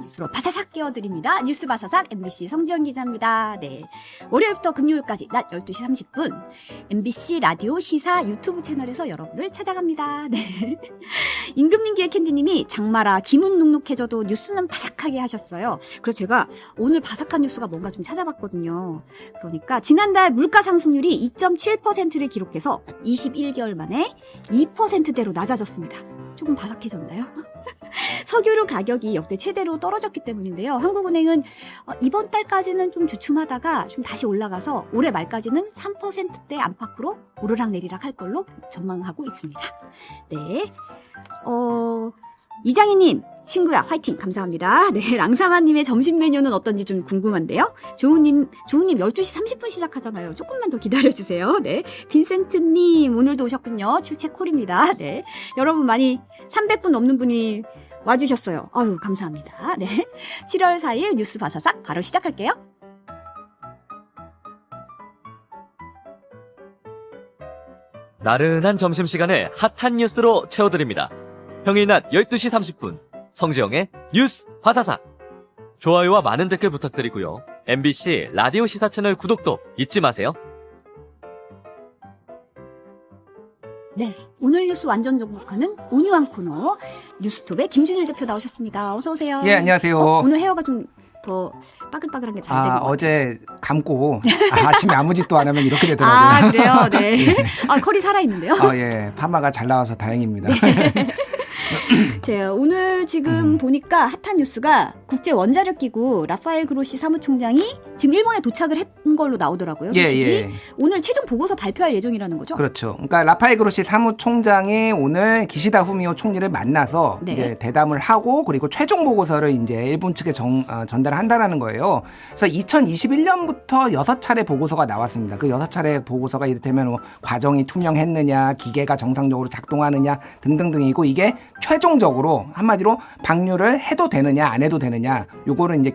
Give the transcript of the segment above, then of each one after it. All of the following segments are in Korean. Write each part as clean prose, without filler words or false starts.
뉴스로 바사삭 깨워드립니다. 뉴스 바사삭 MBC 성지연 기자입니다. 네, 월요일부터 금요일까지 낮 12시 30분 MBC 라디오 시사 유튜브 채널에서 여러분을 찾아갑니다. 네. 임금님 기획 캔디님이 장마라 기분 눅눅해져도 뉴스는 바삭하게 하셨어요. 그래서 제가 오늘 바삭한 뉴스가 뭔가 좀 찾아봤거든요. 그러니까 지난달 물가 상승률이 2.7%를 기록해서 21개월 만에 2%대로 낮아졌습니다. 조금 바삭해졌나요? 석유류 가격이 역대 최대로 떨어졌기 때문인데요. 한국은행은 이번 달까지는 좀 주춤하다가 좀 다시 올라가서 올해 말까지는 3%대 안팎으로 오르락내리락 할 걸로 전망하고 있습니다. 네, 이장희님, 친구야 화이팅 감사합니다. 네, 랑사마님의 점심 메뉴는 어떤지 좀 궁금한데요. 조우님 12시 30분 시작하잖아요. 조금만 더 기다려주세요. 네, 빈센트님 오늘도 오셨군요. 출첵콜입니다. 네, 여러분 많이 300분 넘는 분이 와주셨어요. 아유 감사합니다. 네, 7월 4일 뉴스 바사삭 바로 시작할게요. 나른한 점심시간을 핫한 뉴스로 채워드립니다. 평일 낮 12시 30분 성지영의 뉴스 화사삭. 좋아요와 많은 댓글 부탁드리고요. MBC 라디오 시사 채널 구독도 잊지 마세요. 네, 오늘 뉴스 완전 정복하는 온유한 코너 뉴스톱의 김준일 대표 나오셨습니다. 어서 오세요. 예, 안녕하세요. 오늘 헤어가 좀 더 빠글빠글한 게 잘 되는 것 같아요. 어제 감고 아침에 아무 짓도 안 하면 이렇게 되더라고요. 아, 그래요? 네. 컬이 살아있는데요? 예, 파마가 잘 나와서 다행입니다. 제가 오늘 지금 보니까 핫한 뉴스가 국제 원자력 기구 라파엘 그로시 사무총장이 지금 일본에 도착을 한 걸로 나오더라고요. 소식이. 오늘 최종 보고서 발표할 예정이라는 거죠? 그렇죠. 그러니까 라파엘 그로시 사무총장이 오늘 기시다 후미오 총리를 만나서 네. 이제 대담을 하고 그리고 최종 보고서를 이제 일본 측에 전달을 한다라는 거예요. 그래서 2021년부터 6차례 보고서가 나왔습니다. 그 6차례 보고서가 이를테면 뭐 과정이 투명했느냐, 기계가 정상적으로 작동하느냐 등등등이고 이게 최종적으로 한마디로 방류를 해도 되느냐 안 해도 되느냐 요거를 이제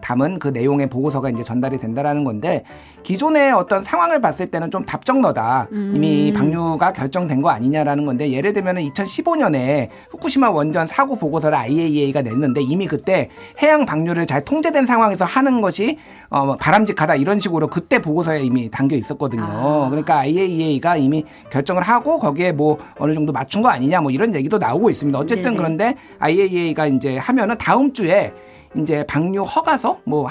담은 그 내용의 보고서가 이제 전달이 된다라는 건데 기존의 어떤 상황을 봤을 때는 좀 답정너다. 이미 방류가 결정된 거 아니냐라는 건데 예를 들면 2015년에 후쿠시마 원전 사고 보고서를 IAEA가 냈는데 이미 그때 해양 방류를 잘 통제된 상황에서 하는 것이 바람직하다 이런 식으로 그때 보고서에 이미 담겨 있었거든요. 그러니까 IAEA가 이미 결정을 하고 거기에 뭐 어느 정도 맞춘 거 아니냐 뭐 이런 얘기도 나오고 있습니다. 어쨌든 네네. 그런데 IAEA가 이제 하면은 다음 주에 이제 방류 허가서 뭐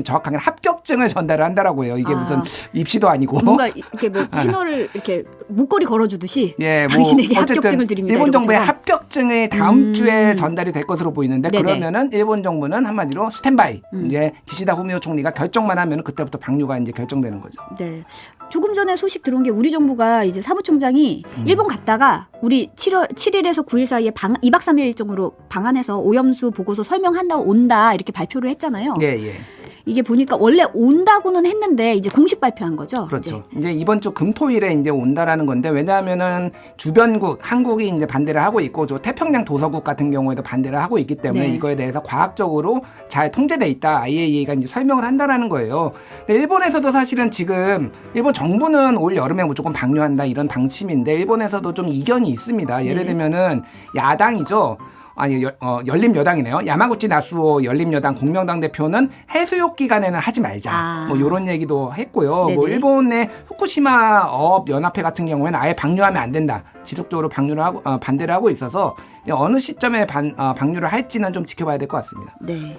정확하게 합격증을 전달을 한다라고요. 이게 무슨 입시도 아니고 뭔가 이렇게 뭐 채널을 이렇게 목걸이 걸어주듯이 예, 당신에게 어쨌든 합격증을 드립니다. 일본 정부의 이런 것처럼. 합격증이 다음 주에 전달이 될 것으로 보이는데 네네. 그러면은 일본 정부는 한마디로 스탠바이 이제 기시다 후미오 총리가 결정만 하면 그때부터 방류가 이제 결정되는 거죠. 네. 조금 전에 소식 들어온 게 우리 정부가 이제 사무총장이 일본 갔다가 우리 7일에서 9일 사이에 2박 3일 일정으로 방한해서 오염수 보고서 설명한다고 온다 이렇게 발표를 했잖아요. 예, 예. 이게 보니까 원래 온다고는 했는데 이제 공식 발표한 거죠. 그렇죠. 이제 이번 주 금토일에 이제 온다라는 건데 왜냐하면은 주변국 한국이 이제 반대를 하고 있고 저 태평양 도서국 같은 경우에도 반대를 하고 있기 때문에 네. 이거에 대해서 과학적으로 잘 통제돼 있다 IAEA가 이제 설명을 한다라는 거예요. 근데 일본에서도 사실은 지금 일본 정부는 올 여름에 무조건 방류한다 이런 방침인데 일본에서도 좀 이견이 있습니다. 예를 네. 들면은 야당이죠. 열림여당이네요. 야마구치 나수오 열림여당 공명당 대표는 해수욕 기간에는 하지 말자. 뭐 이런 얘기도 했고요. 네네. 뭐 일본의 후쿠시마 어업 연합회 같은 경우에는 아예 방류하면 안 된다. 지속적으로 방류를 하고 반대를 하고 있어서 어느 시점에 방류를 할지는 좀 지켜봐야 될 것 같습니다. 네.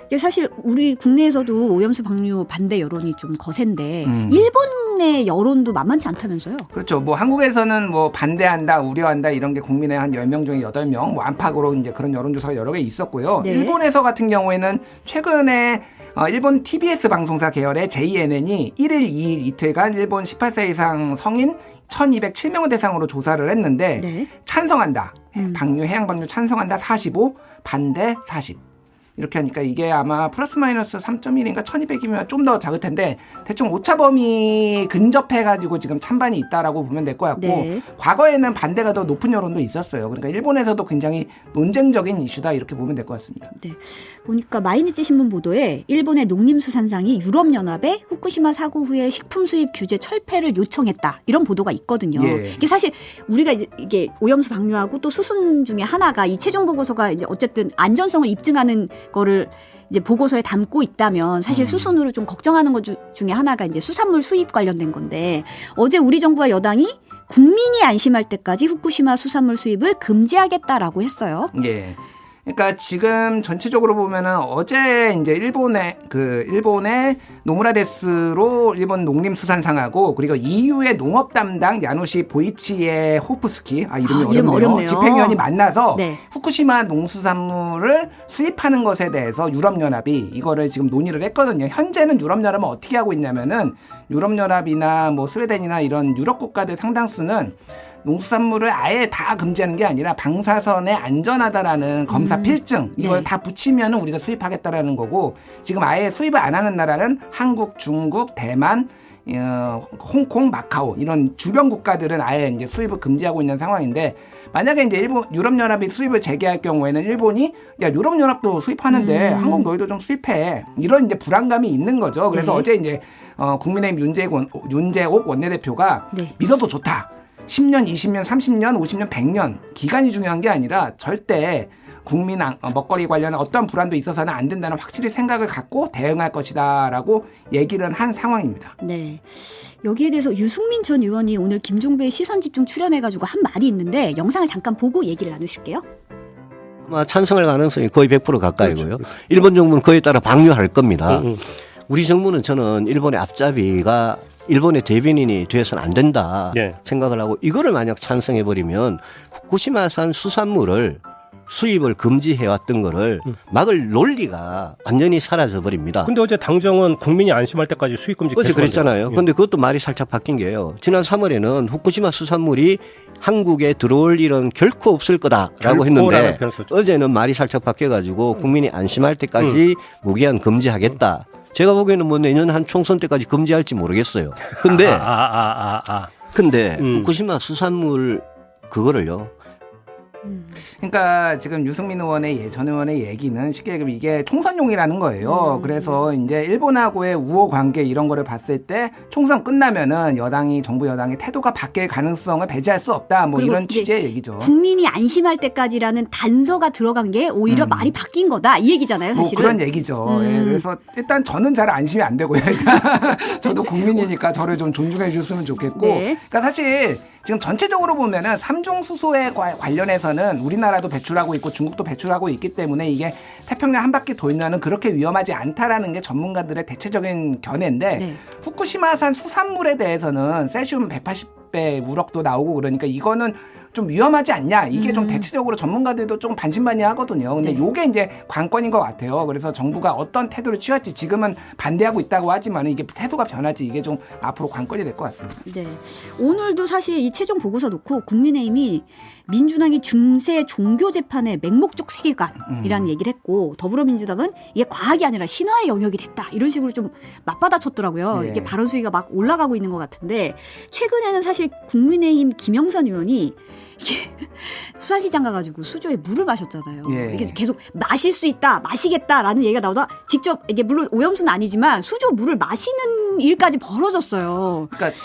이게 사실 우리 국내에서도 오염수 방류 반대 여론이 좀 거센데 일본의 여론도 만만치 않다면서요? 그렇죠. 뭐 한국에서는 뭐 반대한다, 우려한다 이런 게 국민의 한 10명 중에 8명 뭐 안팎으로 이제 그런 여론조사가 여러 개 있었고요. 네. 일본에서 같은 경우에는 최근에 일본 TBS 방송사 계열의 JNN이 1일, 2일 이틀간 일본 18세 이상 성인 1207명을 대상으로 조사를 했는데 네. 찬성한다. 해양 방류 찬성한다 45, 반대 40. 이렇게 하니까 이게 아마 플러스 마이너스 3.1인가 1200이면 좀 더 작을 텐데 대충 오차 범위 근접해가지고 지금 찬반이 있다라고 보면 될 것 같고 네. 과거에는 반대가 더 높은 여론도 있었어요. 그러니까 일본에서도 굉장히 논쟁적인 이슈다 이렇게 보면 될 것 같습니다. 네. 보니까 마이니치 신문 보도에 일본의 농림수산상이 유럽연합에 후쿠시마 사고 후에 식품 수입 규제 철폐를 요청했다. 이런 보도가 있거든요. 예. 이게 사실 우리가 이게 오염수 방류하고 또 수순 중에 하나가 이 최종 보고서가 이제 어쨌든 안전성을 입증하는 거를 이제 보고서에 담고 있다면 사실 수순으로 좀 걱정하는 것 중에 하나가 이제 수산물 수입 관련된 건데 어제 우리 정부와 여당이 국민이 안심할 때까지 후쿠시마 수산물 수입을 금지하겠다라고 했어요. 예. 그러니까 지금 전체적으로 보면은 어제 이제 일본의 노무라 데스로 일본 농림수산상하고 그리고 EU의 농업 담당 야누시 보이치에 호프스키 이름이 이름 어렵네요. 집행위원이 만나서 네. 후쿠시마 농수산물을 수입하는 것에 대해서 유럽연합이 이거를 지금 논의를 했거든요. 현재는 유럽연합은 어떻게 하고 있냐면은 유럽연합이나 뭐 스웨덴이나 이런 유럽 국가들 상당수는 농수산물을 아예 다 금지하는 게 아니라 방사선에 안전하다라는 검사 필증 이걸 네. 다 붙이면은 우리가 수입하겠다라는 거고 지금 아예 수입을 안 하는 나라는 한국, 중국, 대만, 홍콩, 마카오 이런 주변 국가들은 아예 이제 수입을 금지하고 있는 상황인데 만약에 이제 유럽연합이 수입을 재개할 경우에는 일본이 야 유럽연합도 수입하는데 한국 너희도 좀 수입해 이런 이제 불안감이 있는 거죠. 그래서 네. 어제 이제 국민의힘 윤재옥 원내대표가 네. 믿어도 좋다. 10년, 20년, 30년, 50년, 100년 기간이 중요한 게 아니라 절대 국민 먹거리 관련한 어떤 불안도 있어서는 안 된다는 확실히 생각을 갖고 대응할 것이다라고 얘기를 한 상황입니다. 네. 여기에 대해서 유승민 전 의원이 오늘 김종배의 시선집중 출연해가지고 한 말이 있는데 영상을 잠깐 보고 얘기를 나누실게요. 아마 찬성할 가능성이 거의 100% 가까이고요. 일본 정부는 그에 따라 방류할 겁니다. 우리 정부는 저는 일본의 앞잡이가 일본의 대변인이 되어서는 안 된다 네. 생각을 하고 이거를 만약 찬성해버리면 후쿠시마산 수산물을 수입을 금지해왔던 거를 막을 논리가 완전히 사라져버립니다. 근데 어제 당정은 국민이 안심할 때까지 수입 금지 어제 그랬잖아요. 예. 근데 그것도 말이 살짝 바뀐 게요. 지난 3월에는 후쿠시마 수산물이 한국에 들어올 일은 결코 없을 거다라고 결코라는 했는데 표현을 썼죠. 어제는 말이 살짝 바뀌어가지고 국민이 안심할 때까지 무기한 금지하겠다. 제가 보기에는 뭐 내년 한 총선 때까지 금지할지 모르겠어요. 근데 근데 후쿠시마 수산물 그거를요. 그러니까 지금 유승민 의원의 전 의원의 얘기는 쉽게 얘기하면 이게 총선용이라는 거예요. 그래서 이제 일본하고의 우호 관계 이런 거를 봤을 때 총선 끝나면은 정부 여당의 태도가 바뀔 가능성을 배제할 수 없다. 뭐 그리고 이런 이제 취지의 얘기죠. 국민이 안심할 때까지라는 단서가 들어간 게 오히려 말이 바뀐 거다 이 얘기잖아요. 뭐 사실은. 그런 얘기죠. 예, 그래서 일단 저는 잘 안심이 안 되고요. 일단 저도 국민이니까 저를 좀 존중해 주셨으면 좋겠고. 네. 그러니까 사실 지금 전체적으로 보면은 삼중 수소에 관련해서는 우리나라도 배출하고 있고 중국도 배출하고 있기 때문에 이게 태평양 한 바퀴 돌면은 그렇게 위험하지 않다라는 게 전문가들의 대체적인 견해인데 네. 후쿠시마산 수산물에 대해서는 세슘 180배 우럭도 나오고 그러니까 이거는 좀 위험하지 않냐 이게 좀 대체적으로 전문가들도 좀 반신반의하거든요. 근데 네. 요게 이제 관건인 것 같아요. 그래서 정부가 어떤 태도를 취할지 지금은 반대하고 있다고 하지만 이게 태도가 변하지 이게 좀 앞으로 관건이 될 것 같습니다. 네. 오늘도 사실 이 최종 보고서 놓고 국민의힘이 민주당이 중세 종교 재판의 맹목적 세계관이라는 얘기를 했고 더불어민주당은 이게 과학이 아니라 신화의 영역이 됐다 이런 식으로 좀 맞받아쳤더라고요. 예. 이게 발언 수위가 막 올라가고 있는 것 같은데 최근에는 사실 국민의힘 김영선 의원이 이게 수산시장 가가지고 수조에 물을 마셨잖아요. 예. 이게 계속 마실 수 있다, 마시겠다라는 얘기가 나오다 직접 이게 물론 오염수는 아니지만 수조 물을 마시는 일까지 벌어졌어요. 그러니까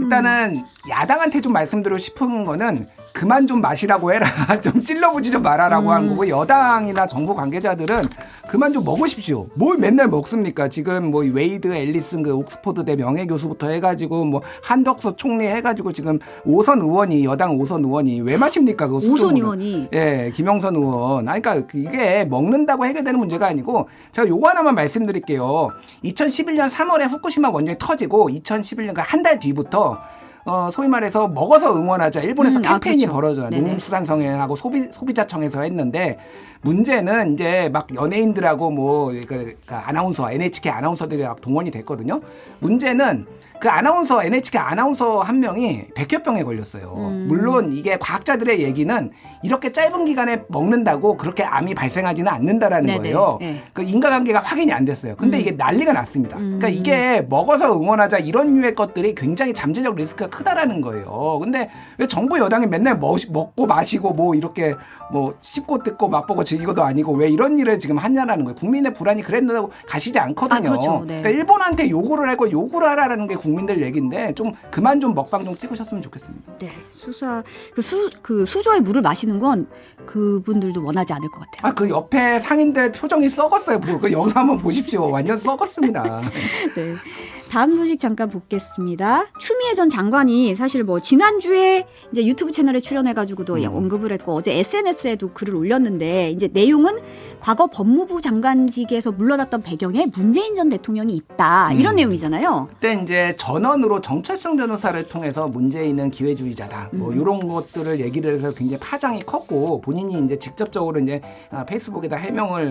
일단은 야당한테 좀 말씀드리고 싶은 거는 그만 좀 마시라고 해라. 좀 찔러보지 좀 말아라고 한 거고 여당이나 정부 관계자들은 그만 좀 먹으십시오. 뭘 맨날 먹습니까? 지금 뭐 웨이드 앨리슨 그 옥스퍼드대 명예교수부터 해가지고 뭐 한덕수 총리 해가지고 지금 여당 5선 의원이 왜 마십니까? 그 오선 의원이. 예, 김영선 의원. 그러니까 이게 먹는다고 해결되는 문제가 아니고 제가 요거 하나만 말씀드릴게요. 2011년 3월에 후쿠시마 원전이 터지고 2011년 한 달 뒤부터 소위 말해서 먹어서 응원하자 일본에서 캠페인이 그렇죠. 벌어져요. 농림수산성회하고 소비자청에서 했는데 문제는 이제 막 연예인들하고 뭐 아나운서 NHK 아나운서들이 막 동원이 됐거든요. 문제는 그 아나운서 NHK 아나운서 한 명이 백혈병에 걸렸어요. 물론 이게 과학자들의 얘기는 이렇게 짧은 기간에 먹는다고 그렇게 암이 발생하지는 않는다라는 네네. 거예요. 네. 그 인과관계가 확인이 안 됐어요. 근데 이게 난리가 났습니다. 그러니까 이게 먹어서 응원하자 이런 류의 것들이 굉장히 잠재적 리스크가 크다라는 거예요. 근데 왜 정부 여당이 맨날 먹고 마시고 뭐 이렇게 뭐 씹고 뜯고 맛보고 즐기고도 아니고 왜 이런 일을 지금 하냐라는 거예요. 국민의 불안이 그랬다고 가시지 않거든요. 그렇죠. 네. 그러니까 일본한테 요구를 하고 요구를 하라는 게 국민들 얘기인데 좀 그만 좀 먹방 좀 찍으셨으면 좋겠습니다. 네, 그 수조의 물을 마시는 건 그분들도 원하지 않을 것 같아요. 그 옆에 상인들 표정이 썩었어요. 그 영상 한번 보십시오. 완전 썩었습니다. 네. 다음 소식 잠깐 보겠습니다. 추미애 전 장관이 사실 뭐 지난주에 이제 유튜브 채널에 출연해가지고도 언급을 했고 어제 SNS에도 글을 올렸는데 이제 내용은 과거 법무부 장관직에서 물러났던 배경에 문재인 전 대통령이 있다 이런 내용이잖아요. 그때 이제 전원으로 정철성 변호사를 통해서 문재인은 기회주의자다. 뭐 이런 것들을 얘기를 해서 굉장히 파장이 컸고 본인이 이제 직접적으로 이제 페이스북에다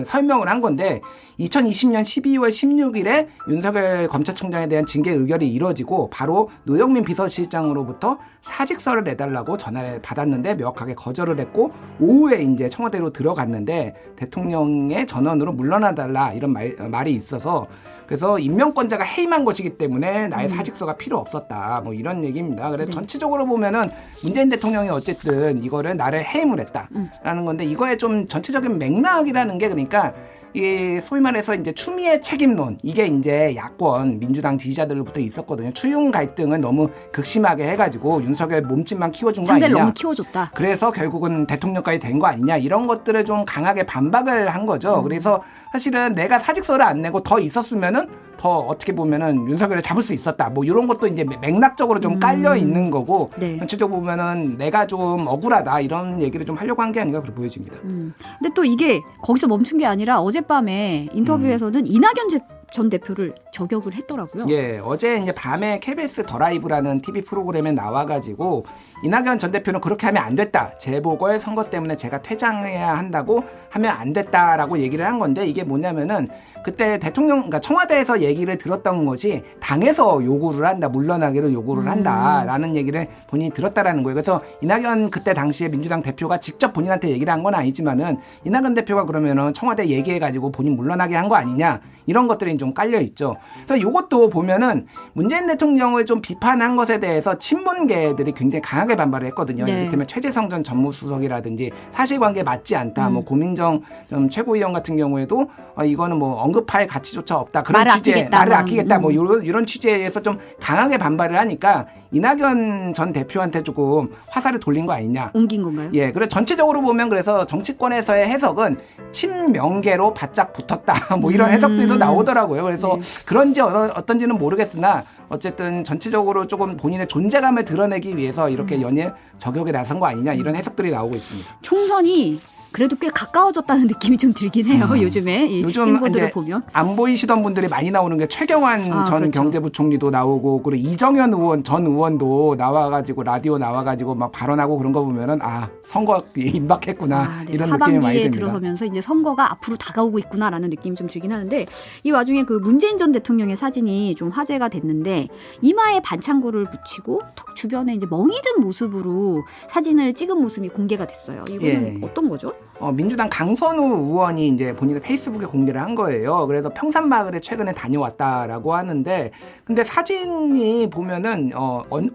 설명을 한 건데 2020년 12월 16일에 윤석열 검찰총장에 대한 징계 의결이 이뤄지고 바로 노영민 비서실장으로부터 사직서를 내달라고 전화를 받았는데 명확하게 거절을 했고 오후에 이제 청와대로 들어갔는데 대통령의 전원으로 물러나달라 이런 말이 있어서 그래서 임명권자가 해임한 것이기 때문에 나의 사직서가 필요 없었다. 뭐 이런 얘기입니다. 그래서 전체적으로 보면은 문재인 대통령이 어쨌든 이거를 나를 해임을 했다라는 건데 이거의 좀 전체적인 맥락이라는 게 그러니까 이 소위 말해서 이제 추미애 책임론 이게 이제 야권 민주당 지지자들로부터 있었거든요. 추윤 갈등을 너무 극심하게 해가지고 윤석열 몸집만 키워준 거 상대를 아니냐. 너무 키워줬다. 그래서 결국은 대통령까지 된 거 아니냐 이런 것들을 좀 강하게 반박을 한 거죠. 그래서 사실은 내가 사직서를 안 내고 더 있었으면은 더 어떻게 보면은 윤석열을 잡을 수 있었다. 뭐 이런 것도 이제 맥락적으로 좀 깔려 있는 거고 네. 전체적으로 보면은 내가 좀 억울하다 이런 얘기를 좀 하려고 한 게 아닌가 그렇게 보여집니다. 근데 또 이게 거기서 멈춘 게 아니라 어젯밤에 인터뷰에서는 이낙연 전 대표를 저격을 했더라고요. 예, 어제 이제 밤에 KBS 더 라이브라는 TV 프로그램에 나와가지고 이낙연 전 대표는 그렇게 하면 안 됐다. 재보궐 선거 때문에 제가 퇴장해야 한다고 하면 안 됐다라고 얘기를 한 건데 이게 뭐냐면은 그때 그러니까 청와대에서 얘기를 들었던 것이 당에서 요구를 한다, 물러나기를 요구를 한다라는 얘기를 본인이 들었다라는 거예요. 그래서 이낙연 그때 당시에 민주당 대표가 직접 본인한테 얘기를 한 건 아니지만은 이낙연 대표가 그러면은 청와대 얘기해가지고 본인 물러나게 한 거 아니냐 이런 것들이 좀 깔려 있죠. 그래서 이것도 보면은 문재인 대통령을 좀 비판한 것에 대해서 친문계들이 굉장히 강하게 반발을 했거든요. 네. 이를테면 최재성 전 전무수석이라든지 사실관계 맞지 않다. 뭐 고민정 전 최고위원 같은 경우에도 이거는 뭐 언급할 가치조차 없다. 그런 말을 취지에 아끼겠다, 말을 뭐. 아끼겠다. 뭐 이런 취지에서 좀 강하게 반발을 하니까 이낙연 전 대표한테 조금 화살을 돌린 거 아니냐. 옮긴 건가요? 예, 그래 전체적으로 보면 그래서 정치권에서의 해석은 친명계로 바짝 붙었다. 뭐 이런 해석들도 나오더라고요. 그래서 그런지 어떤지는 모르겠으나 어쨌든 전체적으로 조금 본인의 존재감을 드러내기 위해서 이렇게 연일 저격에 나선 거 아니냐 이런 해석들이 나오고 있습니다. 총선이 그래도 꽤 가까워졌다는 느낌이 좀 들긴 해요. 요즘에 이 행보들을 보면. 안 보이시던 분들이 많이 나오는 게 최경환 전 그렇죠. 경제부총리도 나오고 그리고 이정현 전 의원도 나와가지고 라디오 나와가지고 막 발언하고 그런 거 보면은 선거 임박했구나 네. 이런 느낌이 많이 하반기에 듭니다. 들어서면서 이제 선거가 앞으로 다가오고 있구나라는 느낌이 좀 들긴 하는데 이 와중에 그 문재인 전 대통령의 사진이 좀 화제가 됐는데 이마에 반창고를 붙이고 턱 주변에 이제 멍이 든 모습으로 사진을 찍은 모습이 공개가 됐어요. 이거는 어떤 거죠? 민주당 강선우 의원이 이제 본인의 페이스북에 공개를 한 거예요. 그래서 평산마을에 최근에 다녀왔다라고 하는데, 근데 사진이 보면은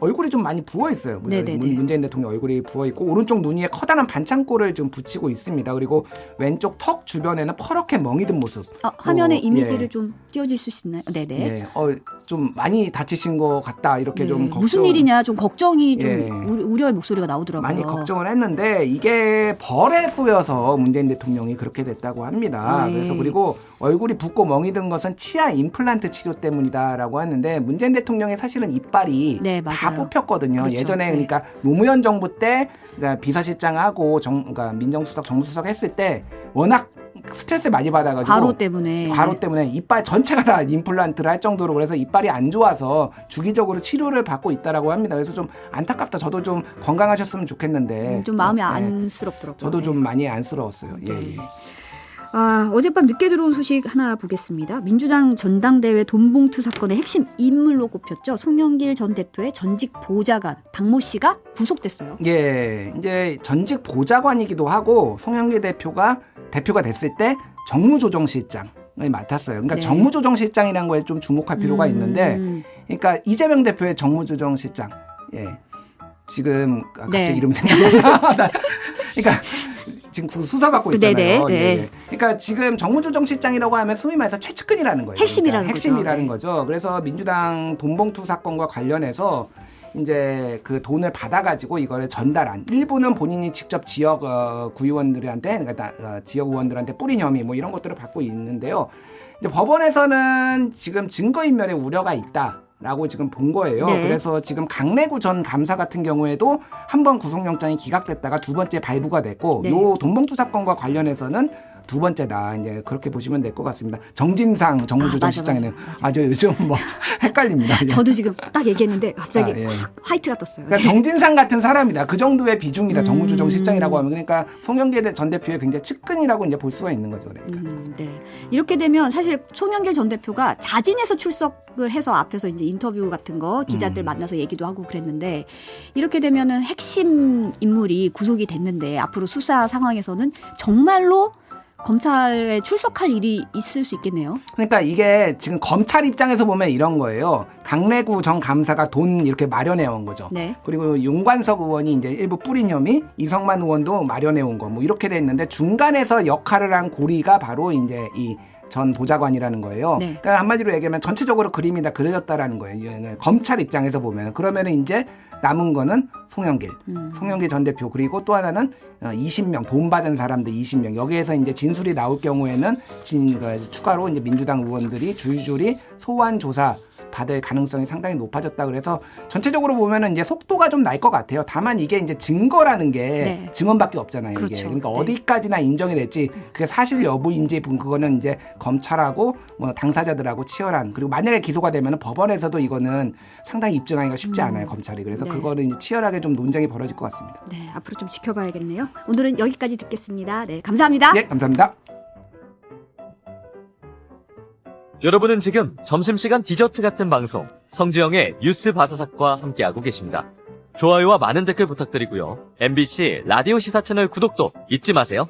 얼굴이 좀 많이 부어 있어요. 문재인 대통령 얼굴이 부어 있고 오른쪽 눈 위에 커다란 반창고를 좀 붙이고 있습니다. 그리고 왼쪽 턱 주변에는 퍼렇게 멍이 든 모습. 화면에 이미지를 좀 띄워줄 수 있나요? 네네. 예, 좀 많이 다치신 것 같다 이렇게 좀 걱정. 무슨 일이냐 좀 걱정이 좀 우려의 목소리가 나오더라고요. 많이 걱정을 했는데 이게 벌에 쏘여서 문재인 대통령이 그렇게 됐다고 합니다. 그래서 그리고 얼굴이 붓고 멍이 든 것은 치아 임플란트 치료 때문이다라고 하는데 문재인 대통령의 사실은 이빨이 다 뽑혔거든요. 그렇죠. 예전에 그러니까 노무현 정부 때 그러니까 비서실장하고 그러니까 민정수석, 정무수석 했을 때 워낙 스트레스 많이 받아가지고 과로 때문에 이빨 전체가 다 임플란트를 할 정도로 그래서 이빨이 안 좋아서 주기적으로 치료를 받고 있다라고 합니다. 그래서 좀 안타깝다. 저도 좀 건강하셨으면 좋겠는데 좀 마음이 안쓰럽더라고요. 저도 좀 많이 안쓰러웠어요. 예. 어젯밤 늦게 들어온 소식 하나 보겠습니다. 민주당 전당대회 돈봉투 사건의 핵심 인물로 꼽혔죠. 송영길 전 대표의 전직 보좌관 박모 씨가 구속됐어요. 예, 이제 전직 보좌관이기도 하고 송영길 대표가 됐을 때 정무조정실장을 맡았어요. 그러니까 네. 정무조정실장이라는 거에 좀 주목할 필요가 있는데, 그러니까 이재명 대표의 정무조정실장, 예, 지금 갑자기 네. 이름 생각나. 그러니까 지금 수사받고 있잖아요. 네네, 네. 예. 그러니까 지금 정무조정실장이라고 하면 소위 말해서 최측근이라는 거예요. 핵심이라는 그러니까 거죠. 핵심이라는 네. 거죠. 그래서 민주당 돈봉투 사건과 관련해서 이제 그 돈을 받아가지고 이거를 전달한 일부는 본인이 직접 지역 구의원들한테 그러니까 지역 의원들한테 뿌린 혐의 뭐 이런 것들을 받고 있는데요. 이제 법원에서는 지금 증거인멸의 우려가 있다라고 지금 본 거예요. 네. 그래서 지금 강래구 전 감사 같은 경우에도 한 번 구속영장이 기각됐다가 두 번째 발부가 됐고, 네. 요 돈봉투 사건과 관련해서는 두 번째다. 이제 그렇게 보시면 될 것 같습니다. 정진상 정무조정실장이네요. 저 요즘 뭐 헷갈립니다. 예. 저도 지금 딱 얘기했는데 갑자기 예. 확 화이트가 떴어요. 그러니까 정진상 같은 사람이다. 그 정도의 비중이다. 정무조정실장이라고 하면. 그러니까 송영길 전 대표의 굉장히 측근이라고 이제 볼 수가 있는 거죠. 그러니까. 네. 이렇게 되면 사실 송영길 전 대표가 자진해서 출석을 해서 앞에서 이제 인터뷰 같은 거 기자들 만나서 얘기도 하고 그랬는데, 이렇게 되면은 핵심 인물이 구속이 됐는데 앞으로 수사 상황에서는 정말로 검찰에 출석할 일이 있을 수 있겠네요. 그러니까 이게 지금 검찰 입장에서 보면 이런 거예요. 강래구 전 감사가 돈 이렇게 마련해 온 거죠. 네. 그리고 윤관석 의원이 이제 일부 뿌린 혐의, 이성만 의원도 마련해 온 거, 뭐 이렇게 돼 있는데 중간에서 역할을 한 고리가 바로 이제 이 전 보좌관이라는 거예요. 네. 그러니까 한마디로 얘기하면 전체적으로 그림이 다 그려졌다라는 거예요. 이제 검찰 입장에서 보면. 그러면은 이제 남은 거는 송영길 전 대표, 그리고 또 하나는 20명 돈 받은 사람들 20명, 여기에서 이제 진술이 나올 경우에는 추가로 이제 민주당 의원들이 줄줄이 소환 조사 받을 가능성이 상당히 높아졌다. 그래서 전체적으로 보면은 이제 속도가 좀 날 것 같아요. 다만 이게 이제 증거라는 게 네. 증언밖에 없잖아요. 그렇죠. 이게. 그러니까 네. 어디까지나 인정이 될지, 그게 사실 여부인지 그거는 이제 검찰하고 뭐 당사자들하고 치열한, 그리고 만약에 기소가 되면은 법원에서도 이거는 상당히 입증하기가 쉽지 않아요, 검찰이. 그래서 네. 그거는 이제 치열하게 좀 논쟁이 벌어질 것 같습니다. 네, 앞으로 좀 지켜봐야겠네요. 오늘은 여기까지 듣겠습니다. 네, 감사합니다. 네, 감사합니다. 여러분은 지금 점심시간 디저트 같은 방송 성지영의 뉴스 바사삭과 함께하고 계십니다. 좋아요와 많은 댓글 부탁드리고요. MBC 라디오 시사 채널 구독도 잊지 마세요.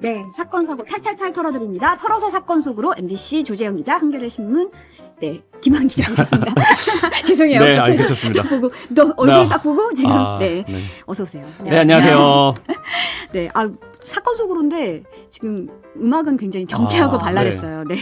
네, 사건 사고 탈탈탈 털어드립니다. 털어서 사건 속으로 MBC 조재영 기자, 한겨레 신문 김한 기자입니다. 죄송해요. 네, 갑자기 괜찮습니다. 딱 보고 너 얼굴 네. 딱 보고 지금 네. 어서 오세요. 네, 안녕하세요. 네, 사건 속으로인데 지금 음악은 굉장히 경쾌하고 발랄했어요. 네.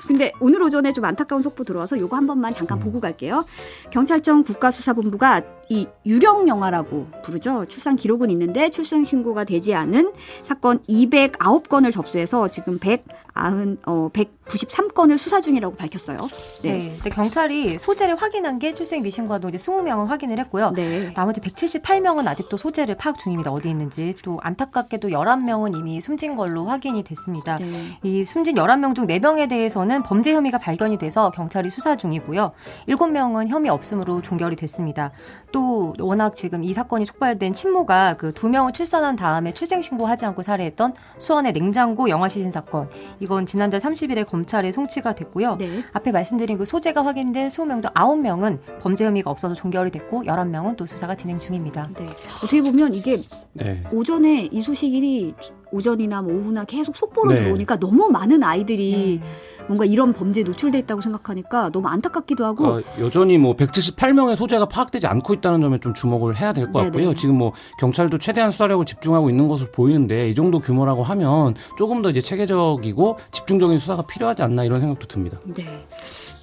근데 오늘 오전에 좀 안타까운 속보 들어와서 요거 한 번만 잠깐 보고 갈게요. 경찰청 국가수사본부가 이 유령 영화라고 부르죠. 출산 기록은 있는데 출생 신고가 되지 않은 사건 209건을 접수해서 지금 193건을 수사 중이라고 밝혔어요. 네. 근데 경찰이 소재를 확인한 게 출생 미신과도 이제 20명은 확인을 했고요. 네. 나머지 178명은 아직도 소재를 파악 중입니다. 어디 있는지. 또 안타깝게도 11명은 이미 숨진 걸로 확인이 됐습니다. 네. 이 숨진 11명 중 4명에 대해서는 범죄 혐의가 발견이 돼서 경찰이 수사 중이고요. 7명은 혐의 없음으로 종결이 됐습니다. 또 워낙 지금 이 사건이 촉발된 친모가 그 2명을 출산한 다음에 출생신고하지 않고 살해했던 수원의 냉장고 영아시신 사건. 이건 지난달 30일에 검찰에 송치가 됐고요. 네. 앞에 말씀드린 그 소재가 확인된 20명 중 9명은 범죄 혐의가 없어서 종결이 됐고 11명은 또 수사가 진행 중입니다. 네. 어떻게 보면 이게 네. 오전에 이 소식이 오전이나 뭐 오후나 계속 속보로 네. 들어오니까 너무 많은 아이들이 뭔가 이런 범죄에 노출돼 있다고 생각하니까 너무 안타깝기도 하고 여전히 뭐 178명의 소재가 파악되지 않고 있다는 점에 좀 주목을 해야 될 것 같고요. 네네. 지금 뭐 경찰도 최대한 수사력을 집중하고 있는 것으로 보이는데 이 정도 규모라고 하면 조금 더 이제 체계적이고 집중적인 수사가 필요하지 않나 이런 생각도 듭니다. 네.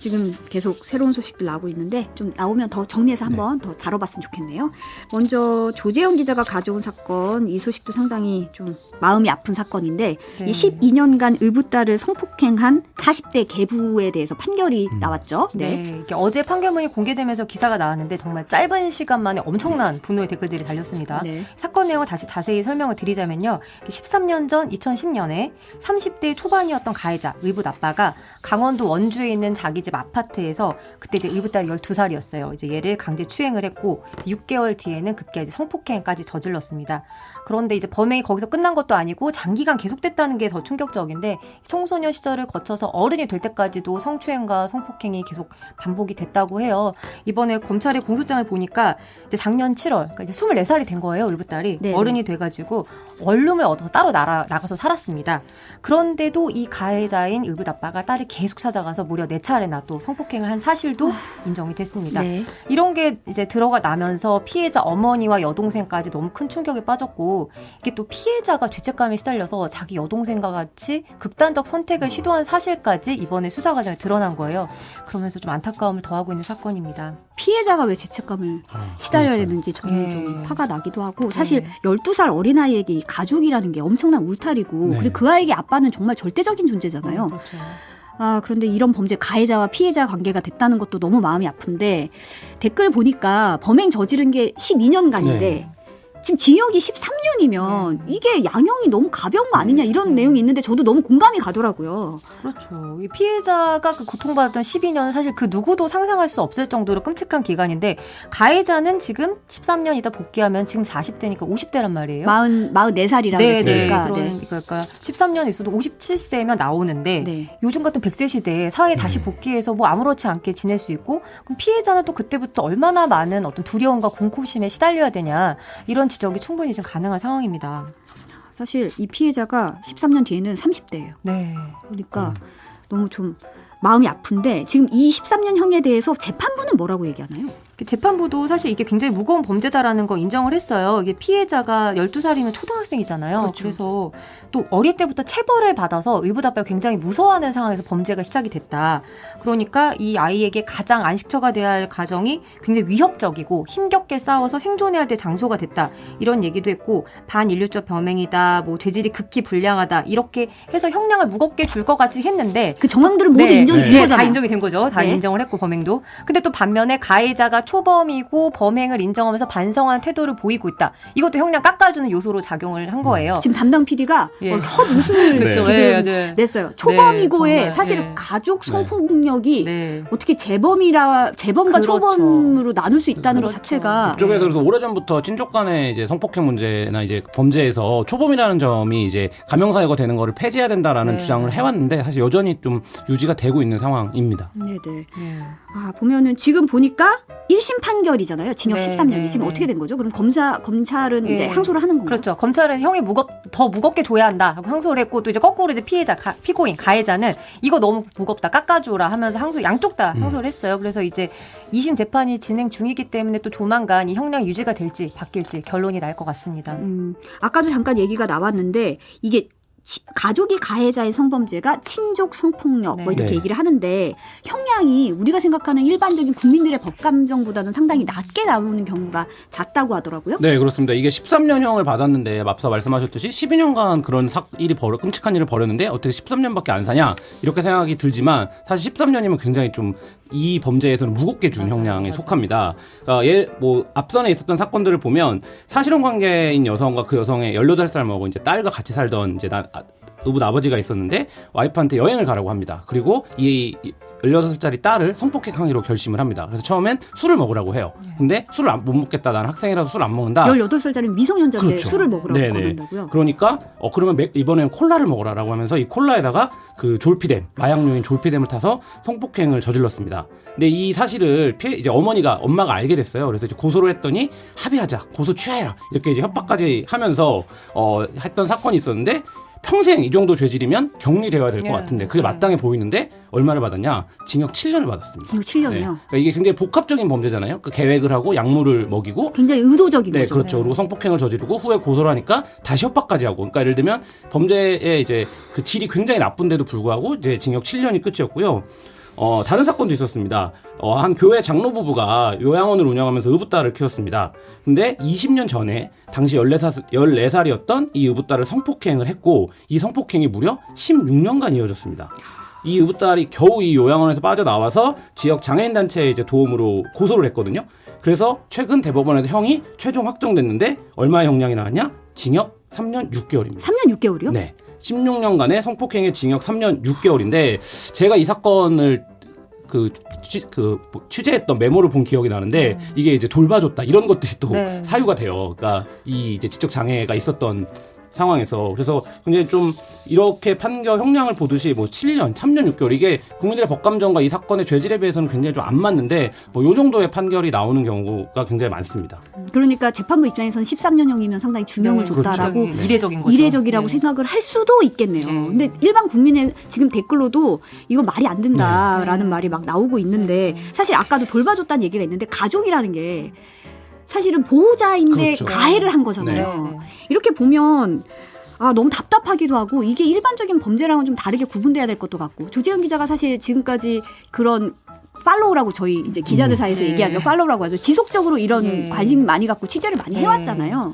지금 계속 새로운 소식들 나오고 있는데 좀 나오면 더 정리해서 한번 더 다뤄봤으면 좋겠네요. 먼저 조재현 기자가 가져온 사건, 이 소식도 상당히 좀 마음이 아픈 사건인데 네. 이 12년간 의붓딸을 성폭행한 40대 계부에 대해서 판결이 나왔죠. 네. 이게 어제 판결문이 공개되면서 기사가 나왔는데 정말 짧은 시간 만에 엄청난 분노의 댓글들이 달렸습니다. 네. 사건 내용을 다시 자세히 설명을 드리자면요. 13년 전 2010년에 30대 초반이었던 가해자 의붓 아빠가 강원도 원주에 있는 자기 집 아파트에서 그때 이제 의붓 딸이 12살이었어요. 이제 얘를 강제 추행을 했고 6개월 뒤에는 급기야 이제 성폭행까지 저질렀습니다. 그런데 이제 범행이 거기서 끝난 것도 아니고 장기간 계속됐다는 게 더 충격적인데 청소년 시절을 거쳐서 어른이 될 때까지도 성추행과 성폭행이 계속 반복이 됐다고 해요. 이번에 검찰의 공소장을 보니까 이제 작년 7월, 그러니까 이제 24살이 된 거예요, 의붓 딸이. 네. 어른이 돼가지고 원룸을 얻어서 따로 나가서 살았습니다. 그런데도 이 가해자인 의붓 아빠가 딸을 계속 찾아가서 무려 4차례나 또 성폭행을 한 사실도 인정이 됐습니다. 네. 이런 게 이제 들어가 나면서 피해자 어머니와 여동생까지 너무 큰 충격에 빠졌고 이게 또 피해자가 죄책감에 시달려서 자기 여동생과 같이 극단적 선택을 시도한 사실까지 이번에 수사 과정에 드러난 거예요. 그러면서 좀 안타까움을 더하고 있는 사건입니다. 피해자가 왜 죄책감을 시달려야 그러니까요. 되는지 저는 네. 좀 화가 나기도 하고 사실 12살 어린아이에게 이 가족이라는 게 엄청난 울타리고 네. 그리고 그 아이에게 아빠는 정말 절대적인 존재잖아요. 그렇죠. 그런데 이런 범죄 가해자와 피해자 관계가 됐다는 것도 너무 마음이 아픈데 댓글 보니까 범행 저지른 게 12년간인데 네. 지금 징역이 13년이면 이게 양형이 너무 가벼운 거 아니냐 이런 내용이 있는데 저도 너무 공감이 가더라고요. 그렇죠. 이 피해자가 그 고통받았던 12년은 사실 그 누구도 상상할 수 없을 정도로 끔찍한 기간인데 가해자는 지금 13년이다 복귀하면 지금 40대니까 50대란 말이에요. 44살이라고 네, 했으니까. 그러니까 13년 있어도 57세면 나오는데 네. 요즘 같은 100세 시대에 사회에 다시 복귀해서 뭐 아무렇지 않게 지낼 수 있고 그럼 피해자는 또 그때부터 얼마나 많은 어떤 두려움과 공포심에 시달려야 되냐 이런 지적이 충분히 지금 가능한 상황입니다. 사실 이 피해자가 13년 뒤에는 30대예요. 네. 그러니까 너무 좀 마음이 아픈데 지금 이 13년형에 대해서 재판부는 뭐라고 얘기하나요? 재판부도 사실 이게 굉장히 무거운 범죄다라는 거 인정을 했어요. 이게 피해자가 12살이면 초등학생이잖아요. 그렇죠. 그래서 또 어릴 때부터 체벌을 받아서 의붓 아빠가 굉장히 무서워하는 상황에서 범죄가 시작이 됐다. 그러니까 이 아이에게 가장 안식처가 돼야 할 가정이 굉장히 위협적이고 힘겹게 싸워서 생존해야 될 장소가 됐다. 이런 얘기도 했고 반인륜적 범행이다. 뭐 죄질이 극히 불량하다. 이렇게 해서 형량을 무겁게 줄 것 같이 했는데 그 정황들은 모두 인정이 된 네, 거잖아요. 다 인정이 된 거죠. 다 네. 인정을 했고 범행도. 근데 또 반면에 가해자가 초범이고 범행을 인정하면서 반성한 태도를 보이고 있다. 이것도 형량 깎아주는 요소로 작용을 한 거예요. 지금 담당 PD가 예. 헛 웃음을 그렇죠. 지금 네, 네. 냈어요. 초범이고의 정말, 사실 네. 가족 성폭력이 네. 어떻게 재범과 그렇죠. 초범으로 나눌 수 있다는 것 그렇죠. 자체가 그쪽에서 그래서 오래전부터 친족 간의 이제 성폭행 문제나 이제 범죄에서 초범이라는 점이 이제 가명사유가 되는 거를 폐지해야 된다라는 네. 주장을 해왔는데 사실 여전히 좀 유지가 되고 있는 상황입니다. 네네. 네. 보면은 지금 보니까 1심 판결이잖아요. 징역 네, 13년이 네, 지금 네. 어떻게 된 거죠? 그럼 검찰은 네. 이제 항소를 하는 건가요? 그렇죠. 검찰은 형이 더 무겁게 줘야 한다 하고 항소를 했고 또 이제 거꾸로 이제 피고인 가해자는 이거 너무 무겁다 깎아줘라 하면서 양쪽 다 항소를 했어요. 그래서 이제 2심 재판이 진행 중이기 때문에 또 조만간 이 형량 유지가 될지 바뀔지 결론이 날 것 같습니다. 아까도 잠깐 얘기가 나왔는데 이게 가족이 가해자의 성범죄가 친족 성폭력 뭐 이렇게 네. 얘기를 하는데 형량이 우리가 생각하는 일반적인 국민들의 법감정보다는 상당히 낮게 나오는 경우가 잦다고 하더라고요. 네, 그렇습니다. 이게 13년형을 받았는데 앞서 말씀하셨듯이 12년간 그런 끔찍한 일을 벌였는데 어떻게 13년밖에 안 사냐 이렇게 생각이 들지만 사실 13년이면 굉장히 좀 이 범죄에서는 무겁게 준 형량에 속합니다. 앞선에 있었던 사건들을 보면 사실혼 관계인 여성과 그 여성의 18살 먹은 이제 딸과 같이 살던 이제 의붓 아버지가 있었는데 와이프한테 여행을 가라고 합니다. 그리고 이 16살짜리 딸을 성폭행 항의로 결심을 합니다. 그래서 처음엔 술을 먹으라고 해요. 근데 술을 못 먹겠다. 나는 학생이라서 술 안 먹는다. 18살짜리 미성년자인데 그렇죠. 술을 먹으라고 네네. 권한다고요? 그러니까 그러면 이번에는 콜라를 먹으라라고 하면서 이 콜라에다가 그 졸피뎀, 마약류인 졸피뎀을 타서 성폭행을 저질렀습니다. 근데 이 사실을 이제 엄마가 알게 됐어요. 그래서 이제 고소를 했더니 합의하자, 고소 취하해라 이렇게 이제 협박까지 하면서 했던 사건이 있었는데. 평생 이 정도 죄질이면 격리되어야 될 것 같은데 그게 마땅해 보이는데 얼마를 받았냐? 징역 7년을 받았습니다. 징역 7년이요? 네. 그러니까 이게 굉장히 복합적인 범죄잖아요. 그 계획을 하고 약물을 먹이고 굉장히 의도적인 네, 거죠. 그렇죠. 그리고 성폭행을 저지르고 후에 고소를 하니까 다시 협박까지 하고. 그러니까 예를 들면 범죄의 이제 그 질이 굉장히 나쁜데도 불구하고 이제 징역 7년이 끝이었고요. 다른 사건도 있었습니다. 한 교회 장로 부부가 요양원을 운영하면서 의붓딸을 키웠습니다. 근데 20년 전에 당시 14살이었던 이 의붓딸을 성폭행을 했고 이 성폭행이 무려 16년간 이어졌습니다. 이 의붓딸이 겨우 이 요양원에서 빠져나와서 지역 장애인 단체의 이제 도움으로 고소를 했거든요. 그래서 최근 대법원에서 형이 최종 확정됐는데 얼마의 형량이 나왔냐? 징역 3년 6개월입니다. 3년 6개월이요? 네. 16년간의 성폭행의 징역 3년 6개월인데 제가 이 사건을 취재했던 메모를 본 기억이 나는데 이게 이제 돌봐줬다 이런 것들이 또 네. 사유가 돼요. 그러니까 이 이제 지적 장애가 있었던 상황에서 그래서 굉장히 좀 이렇게 판결 형량을 보듯이 뭐 7년, 3년 6개월 이게 국민들의 법감정과 이 사건의 죄질에 비해서는 굉장히 좀 안 맞는데 뭐 요 정도의 판결이 나오는 경우가 굉장히 많습니다. 그러니까 재판부 입장에서는 13년형이면 상당히 중형을 네, 줬다라고 굉장히 이례적인 거죠. 이례적이라고 네. 생각을 할 수도 있겠네요. 네. 근데 일반 국민의 지금 댓글로도 이거 말이 안 된다라는 말이 막 나오고 있는데 사실 아까도 돌봐줬다는 얘기가 있는데 가족이라는 게 사실은 보호자인데 그렇죠. 가해를 한 거잖아요. 네. 이렇게 보면 너무 답답하기도 하고 이게 일반적인 범죄랑은 좀 다르게 구분돼야 될 것도 같고 조재현 기자가 사실 지금까지 그런 팔로우라고 저희 이제 기자들 사이에서 네. 얘기하죠. 팔로우라고 하죠. 지속적으로 이런 네. 관심 많이 갖고 취재를 많이 네. 해왔잖아요.